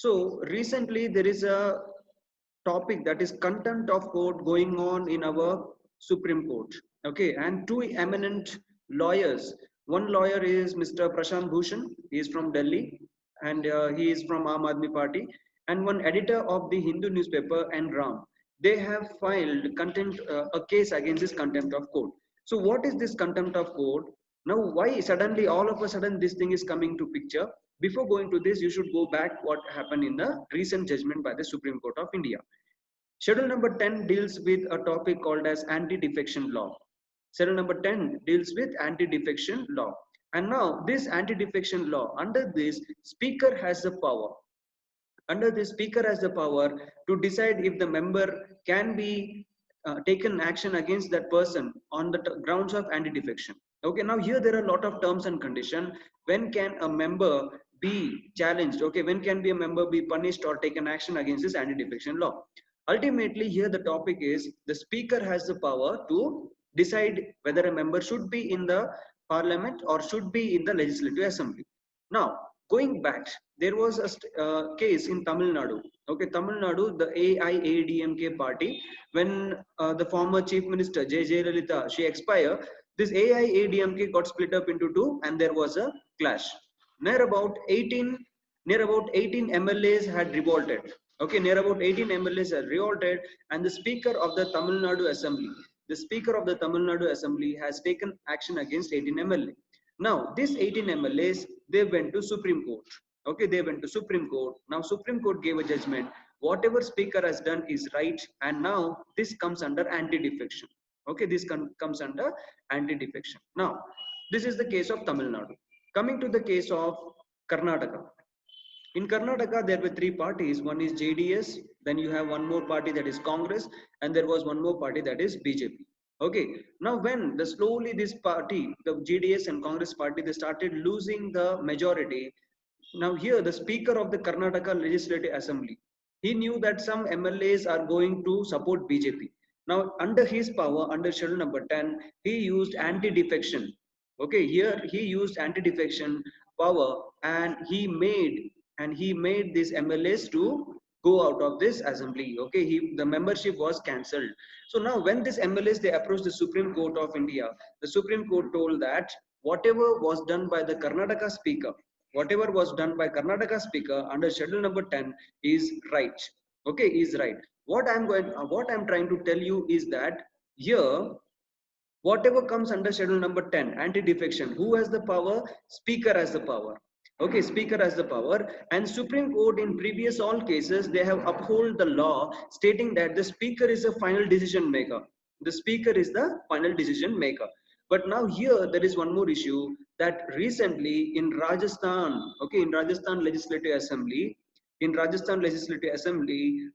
So recently there is a topic that is contempt of court going on in our Supreme Court. Okay, and two eminent lawyers. One lawyer is Mr. Prashant Bhushan. He is from Delhi, and he is from Aam Aadmi Party. And one editor of the Hindu newspaper, N. Ram. They have filed contempt, a case against this contempt of court. So what is this contempt of court? Now, why suddenly, all of a sudden, this thing is coming to picture? Before going to this, you should go back what happened in the recent judgment by the Supreme Court of India. Schedule number 10 deals with a topic called as anti-defection law. Schedule number 10 deals with anti-defection law. And now this anti-defection law, under this, speaker has the power. Under this, speaker has the power to decide if the member can be taken action against that person on the grounds of anti-defection. Okay, now here there are a lot of terms and conditions. When can a member be challenged? Okay, when can be a member be punished or taken action against this anti-defection law? Ultimately, here the topic is the speaker has the power to decide whether a member should be in the parliament or should be in the legislative assembly. Now, going back, there was a case in Tamil Nadu. Okay, Tamil Nadu, the AIADMK party, when the former chief minister J. Jayalalitha, she expired, this AIADMK got split up into two, and there was a clash. Near about 18 MLAs had revolted. Okay, near about 18 MLAs had revolted, and the speaker of the Tamil Nadu Assembly, has taken action against 18 MLA. Now, these 18 MLAs, they went to Supreme Court. Okay, they went to Supreme Court. Now, Supreme Court gave a judgment. Whatever speaker has done is right, and now this comes under anti-defection. Okay, this comes under anti-defection. Now, this is the case of Tamil Nadu. Coming to the case of Karnataka. In Karnataka, there were three parties. One is JDS, then you have one more party that is Congress, and there was one more party that is BJP. Okay, now when slowly this party, the JDS and Congress party, they started losing the majority. Now here, the speaker of the Karnataka Legislative Assembly, he knew that some MLAs are going to support BJP. Now, under his power, under schedule number 10, he used anti-defection. Okay, here he used anti-defection power, and he made these MLAs to go out of this assembly. Okay, the membership was cancelled. So now when these MLAs, they approached the Supreme Court of India, the Supreme Court told that whatever was done by the Karnataka speaker, under schedule number 10 is right. Okay, is right. What I'm trying to tell you is that here, whatever comes under schedule number 10, anti-defection, who has the power? Speaker has the power. Okay, speaker has the power, and Supreme Court in previous all cases, they have upheld the law stating that the speaker is the final decision maker. The speaker is the final decision maker. But now here there is one more issue, that recently in Rajasthan, okay, in Rajasthan Legislative Assembly,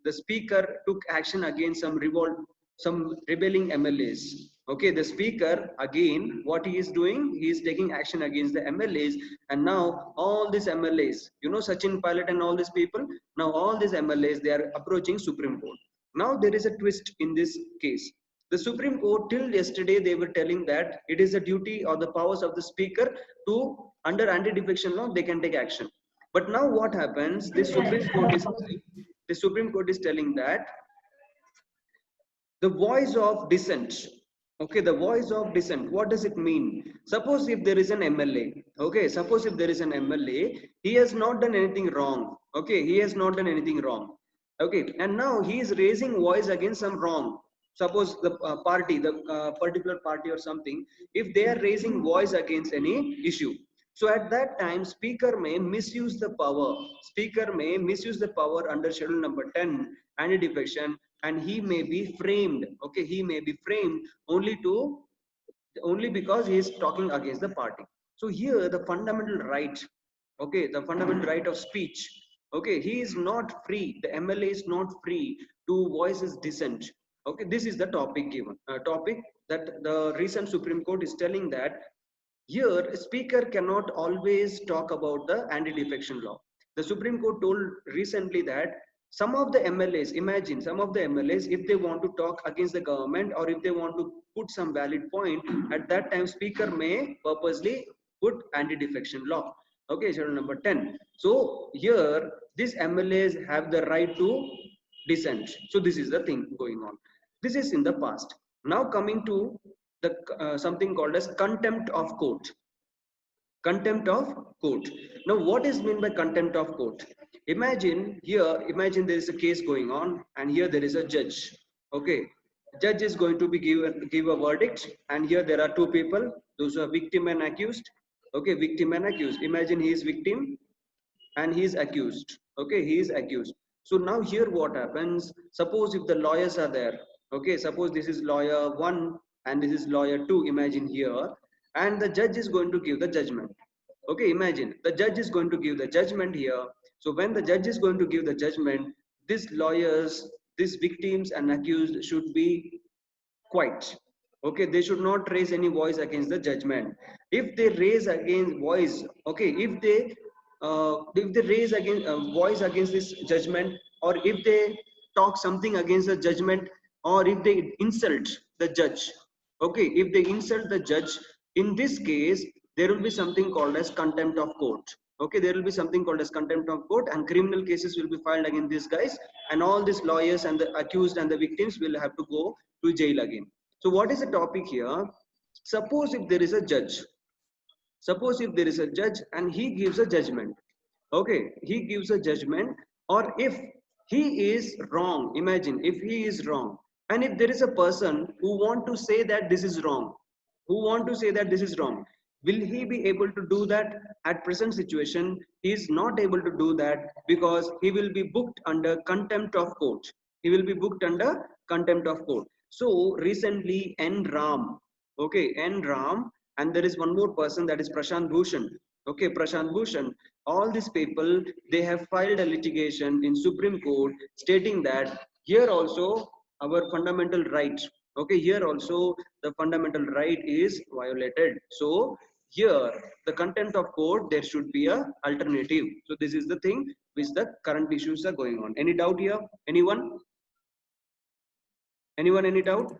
the speaker took action against some rebelling MLAs. Okay, the speaker, again, what he is doing, he is taking action against the MLAs, and now all these MLAs, Sachin Pilot and all these people, now all these MLAs, they are approaching Supreme Court. Now there is a twist in this case. The Supreme Court, till yesterday, they were telling that it is the duty or the powers of the speaker to, under anti-defection law, they can take action. But now what happens, the Supreme Court is telling that the voice of dissent. Okay, the voice of dissent, what does it mean? Suppose if there is an MLA, okay, he has not done anything wrong. Okay, Okay, and now he is raising voice against some wrong. Suppose the particular party or something, if they are raising voice against any issue. So at that time, speaker may misuse the power. Under schedule number 10, anti-defection, and he may be framed. Okay, he may be framed only because he is talking against the party. So here the fundamental right, okay, the fundamental right of speech, okay, he is not free. The MLA is not free to voice his dissent. Okay, this is the topic given. Topic that the recent Supreme Court is telling that here a speaker cannot always talk about the anti-defection law. The Supreme Court told recently that some of the MLAs, imagine some of the MLAs, if they want to talk against the government or if they want to put some valid point, at that time speaker may purposely put anti-defection law. Okay, schedule number 10. So here these MLAs have the right to dissent. So this is the thing going on. This is in the past. Now coming to the something called as contempt of court. Contempt of court. Now what is meant by contempt of court? Imagine there is a case going on, and here there is a judge. Okay, judge is going to be give a verdict, and here there are two people, those who are victim and accused. Okay, victim and accused. Imagine he is victim and he is accused. Okay, he is accused. So now here what happens, suppose if the lawyers are there. Okay, suppose this is lawyer 1 and this is lawyer 2, imagine here, and the judge is going to give the judgment. Okay, imagine the judge is going to give the judgment here. So when the judge is going to give the judgment, these lawyers, these victims and accused should be quiet. Okay, they should not raise any voice against the judgment. If they raise against voice, okay, if they raise against voice against this judgment, or if they talk something against the judgment, or if they insult the judge, okay, if they insult the judge, in this case there will be something called as contempt of court. Okay, there will be something called as contempt of court, and criminal cases will be filed against these guys, and all these lawyers and the accused and the victims will have to go to jail again. So what is the topic here? Suppose if there is a judge, suppose if there is a judge and he gives a judgment. Okay, he gives a judgment, or if he is wrong, imagine if he is wrong, and if there is a person who want to say that this is wrong, who want to say that this is wrong, will he be able to do that? At present situation he is not able to do that, because he will be booked under contempt of court. He will be booked under contempt of court. So recently N Ram, okay, N Ram, and there is one more person, that is Prashant Bhushan. Okay, Prashant Bhushan, all these people, they have filed a litigation in Supreme Court stating that here also our fundamental right, okay, here also the fundamental right is violated. So here the contempt of court, there should be a alternative. So this is the thing which the current issues are going on. Any doubt here? Anyone? Any doubt?